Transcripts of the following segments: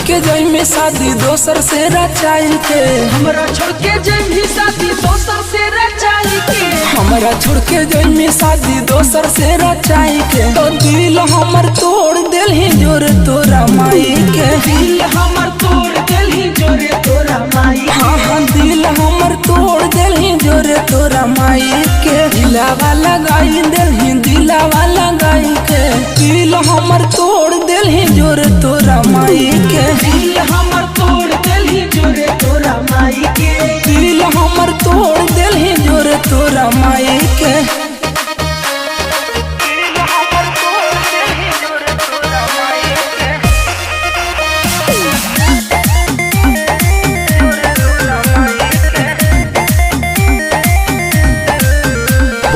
के जाई में शादी दोसर से रचाई के, हमरा छोड़ के जाई शादी दोसर से रचाई के, हमरा छोड़ के जाई में शादी दोसर से रचाई के। तो दिल हमर तोड़ देलही जोरे तोरा माई के, दिल हमर तोड़ देलही जोरे तोरा माई के। हाँ हाँ दिल हमर तोड़ देलही जोरे तोरा माई के। दिलावा लगाई देलही दिलावा लगाई के, दिल हमर तोड़ देलही जोरे तोरा माई के, दिल हमर तोड़ देलही जोरे तोरा माई के, दिल हमर तोड़ देलही जोरे तोरा माई के।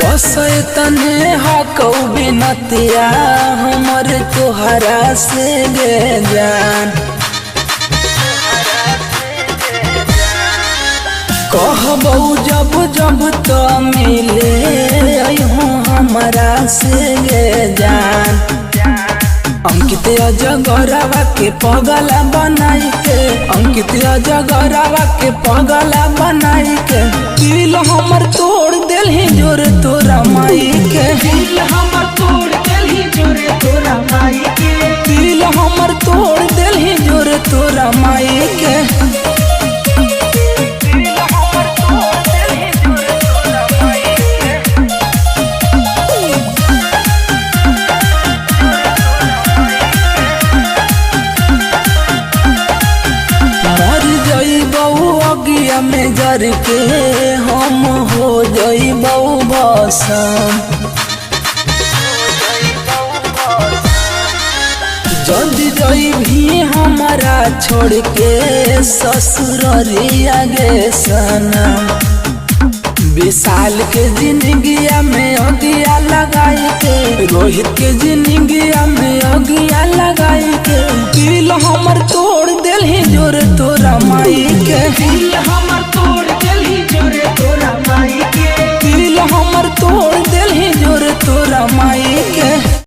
बस तने हकौ बिनतिया हमर तोहरा से गे जान, कहबौ जब जब तो मिले अइहो हमरा से गे जान। अंकित अजगरावा के पगला बनाई के, अंकित अजगरावा के पगला बनाई के। दिल हमर तोड़ देलही जोरे तोरा माई के, दिल हमर तोड़ देलही जोरे तोरा माई के, दिल हमर तोड़ देलही जोरे तोरा माई के। अगिया में जर के हम हो जइबौ भस्म, जल्दी जइभी हमारा छोड़ के ससुररिया गे सनम। विशाल के जिंदगिया में अगिया लगाई के, रोहित के जिंदगिया में अगिया लगाई के। दिल हमर तोड़ देलही जोरे तोरा माई के, दिल